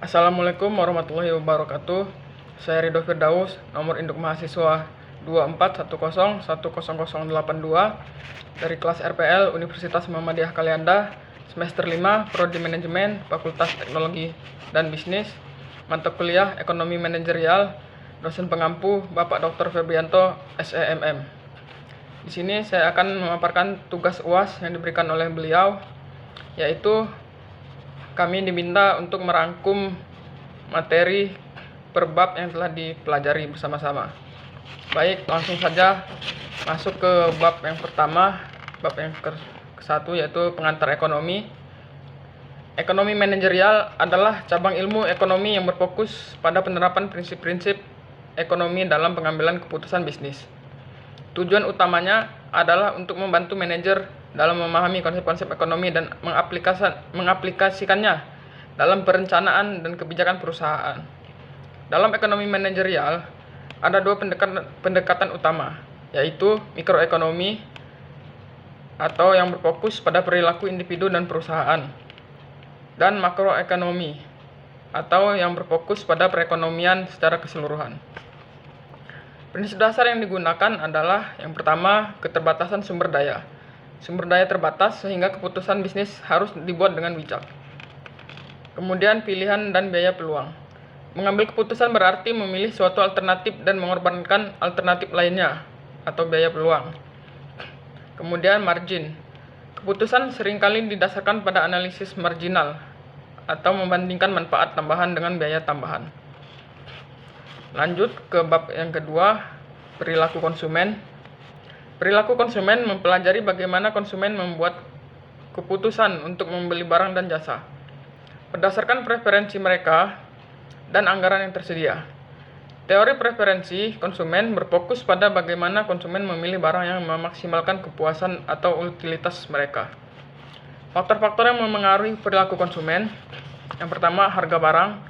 Assalamualaikum warahmatullahi wabarakatuh. Saya Ridho Firdaus, nomor induk mahasiswa 2410100082 dari kelas RPL Universitas Muhammadiyah Kalianda, semester 5, Prodi Manajemen, Fakultas Teknologi dan Bisnis, mata kuliah Ekonomi Manajerial, dosen pengampu Bapak Dr. Febrianto, SEMM. Di sini saya akan memaparkan tugas UAS yang diberikan oleh beliau, yaitu kami diminta untuk merangkum materi per bab yang telah dipelajari bersama-sama. Baik, langsung saja masuk ke bab yang pertama, bab yang ke-1, yaitu pengantar ekonomi. Ekonomi manajerial adalah cabang ilmu ekonomi yang berfokus pada penerapan prinsip-prinsip ekonomi dalam pengambilan keputusan bisnis. Tujuan utamanya adalah untuk membantu manajer dalam memahami konsep-konsep ekonomi dan mengaplikasikannya dalam perencanaan dan kebijakan perusahaan. Dalam ekonomi manajerial, ada dua pendekatan utama, yaitu mikroekonomi atau yang berfokus pada perilaku individu dan perusahaan, dan makroekonomi atau yang berfokus pada perekonomian secara keseluruhan. Prinsip dasar yang digunakan adalah yang pertama, keterbatasan sumber daya. Sumber daya terbatas sehingga keputusan bisnis harus dibuat dengan bijak. Kemudian pilihan dan biaya peluang. Mengambil keputusan berarti memilih suatu alternatif dan mengorbankan alternatif lainnya atau biaya peluang. Kemudian margin. Keputusan seringkali didasarkan pada analisis marginal atau membandingkan manfaat tambahan dengan biaya tambahan. Lanjut ke bab yang kedua, perilaku konsumen. Perilaku konsumen mempelajari bagaimana konsumen membuat keputusan untuk membeli barang dan jasa berdasarkan preferensi mereka dan anggaran yang tersedia. Teori preferensi konsumen berfokus pada bagaimana konsumen memilih barang yang memaksimalkan kepuasan atau utilitas mereka. Faktor-faktor yang memengaruhi perilaku konsumen. Yang pertama, harga barang.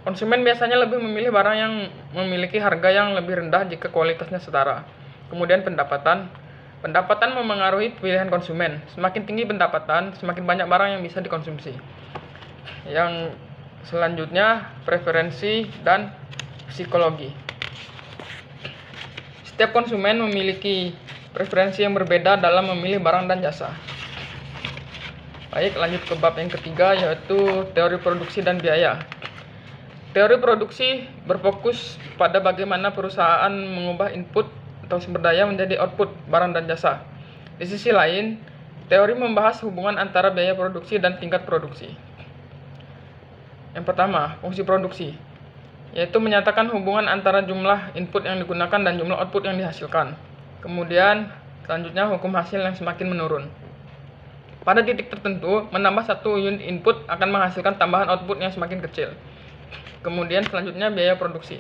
Konsumen biasanya lebih memilih barang yang memiliki harga yang lebih rendah jika kualitasnya setara. Kemudian pendapatan. Pendapatan memengaruhi pilihan konsumen. Semakin tinggi pendapatan, semakin banyak barang yang bisa dikonsumsi. Yang selanjutnya, preferensi dan psikologi. Setiap konsumen memiliki preferensi yang berbeda dalam memilih barang dan jasa. Baik, lanjut ke bab yang ketiga, yaitu teori produksi dan biaya. Teori produksi berfokus pada bagaimana perusahaan mengubah input atau sumber daya menjadi output barang dan jasa. Di sisi lain, teori membahas hubungan antara biaya produksi dan tingkat produksi. Yang pertama, fungsi produksi, yaitu menyatakan hubungan antara jumlah input yang digunakan dan jumlah output yang dihasilkan. Kemudian, selanjutnya hukum hasil yang semakin menurun. Pada titik tertentu, menambah satu unit input akan menghasilkan tambahan output yang semakin kecil. Kemudian selanjutnya biaya produksi.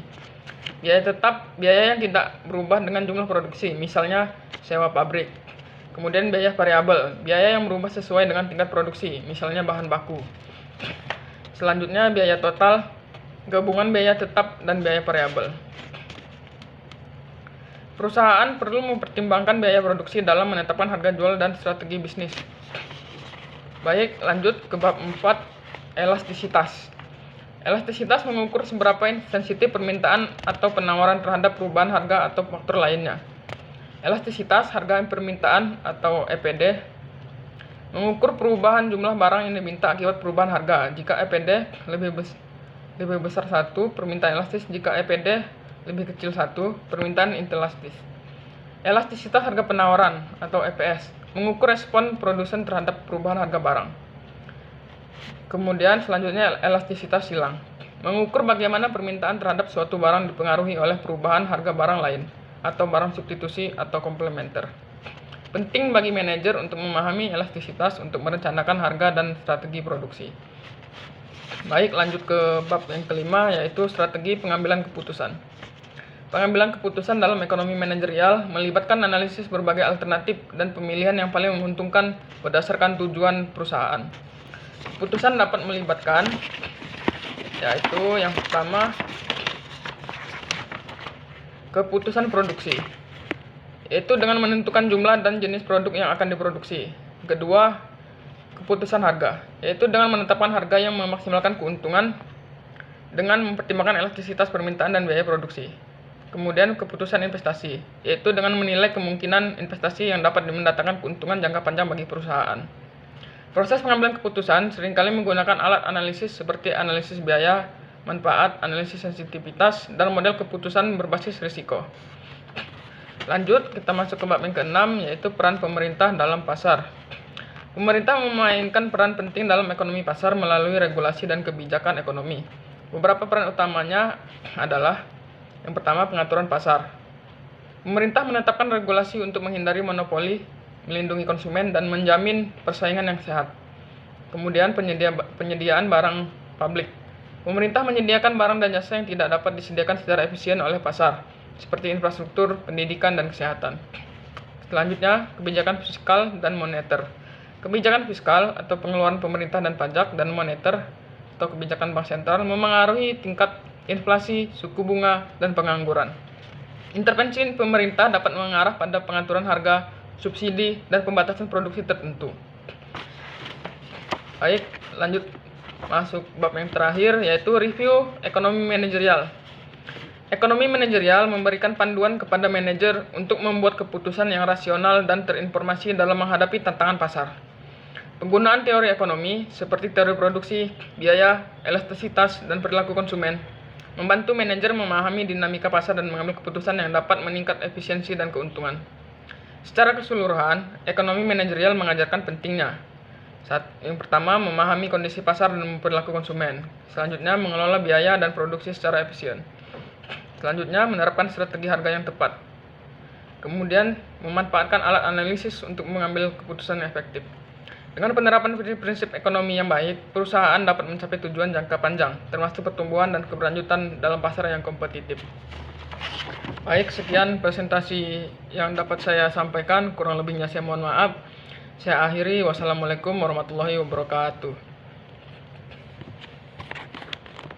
Biaya tetap, biaya yang tidak berubah dengan jumlah produksi, misalnya sewa pabrik. Kemudian biaya variabel, biaya yang berubah sesuai dengan tingkat produksi, misalnya bahan baku. Selanjutnya biaya total, gabungan biaya tetap dan biaya variabel. Perusahaan perlu mempertimbangkan biaya produksi dalam menetapkan harga jual dan strategi bisnis. Baik, lanjut ke bab 4, elastisitas. Elastisitas mengukur seberapa sensitif permintaan atau penawaran terhadap perubahan harga atau faktor lainnya. Elastisitas harga permintaan atau EPD mengukur perubahan jumlah barang yang diminta akibat perubahan harga. Jika EPD lebih besar 1, permintaan elastis. Jika EPD lebih kecil 1, permintaan inelastis. Elastisitas harga penawaran atau EPS mengukur respon produsen terhadap perubahan harga barang. Kemudian selanjutnya elastisitas silang, mengukur bagaimana permintaan terhadap suatu barang dipengaruhi oleh perubahan harga barang lain atau barang substitusi atau komplementer. Penting bagi manajer untuk memahami elastisitas untuk merencanakan harga dan strategi produksi. Baik, lanjut ke bab yang kelima, yaitu strategi pengambilan keputusan. Pengambilan keputusan dalam ekonomi manajerial melibatkan analisis berbagai alternatif dan pemilihan yang paling menguntungkan berdasarkan tujuan perusahaan. Keputusan dapat melibatkan, yaitu yang pertama, keputusan produksi, yaitu dengan menentukan jumlah dan jenis produk yang akan diproduksi. Kedua, keputusan harga, yaitu dengan menetapkan harga yang memaksimalkan keuntungan. dengan mempertimbangkan elastisitas permintaan dan biaya produksi. Kemudian keputusan investasi, yaitu dengan menilai kemungkinan investasi yang dapat mendatangkan keuntungan jangka panjang bagi perusahaan. Proses pengambilan keputusan seringkali menggunakan alat analisis seperti analisis biaya, manfaat, analisis sensitivitas, dan model keputusan berbasis risiko. Lanjut, kita masuk ke bab yang ke-6, yaitu peran pemerintah dalam pasar. Pemerintah memainkan peran penting dalam ekonomi pasar melalui regulasi dan kebijakan ekonomi. Beberapa peran utamanya adalah: yang pertama, pengaturan pasar. Pemerintah menetapkan regulasi untuk menghindari monopoli, melindungi konsumen, dan menjamin persaingan yang sehat. Kemudian, penyediaan barang publik. Pemerintah menyediakan barang dan jasa yang tidak dapat disediakan secara efisien oleh pasar, seperti infrastruktur, pendidikan, dan kesehatan. Selanjutnya, kebijakan fiskal dan moneter. Kebijakan fiskal atau pengeluaran pemerintah dan pajak, dan moneter atau kebijakan bank sentral memengaruhi tingkat inflasi, suku bunga, dan pengangguran. Intervensi pemerintah dapat mengarah pada pengaturan harga, subsidi, dan pembatasan produksi tertentu. Baik, lanjut masuk bab yang terakhir, yaitu review ekonomi manajerial. Ekonomi manajerial memberikan panduan kepada manajer untuk membuat keputusan yang rasional dan terinformasi dalam menghadapi tantangan pasar. Penggunaan teori ekonomi seperti teori produksi, biaya, elastisitas, dan perilaku konsumen membantu manajer memahami dinamika pasar dan mengambil keputusan yang dapat meningkat efisiensi dan keuntungan. Secara keseluruhan, ekonomi manajerial mengajarkan pentingnya: yang pertama, memahami kondisi pasar dan perilaku konsumen. Selanjutnya, mengelola biaya dan produksi secara efisien. Selanjutnya, menerapkan strategi harga yang tepat. Kemudian, memanfaatkan alat analisis untuk mengambil keputusan yang efektif. Dengan penerapan prinsip ekonomi yang baik, perusahaan dapat mencapai tujuan jangka panjang, termasuk pertumbuhan dan keberlanjutan dalam pasar yang kompetitif. Baik, sekian presentasi yang dapat saya sampaikan. Kurang lebihnya saya mohon maaf. Saya akhiri. Wassalamualaikum warahmatullahi wabarakatuh.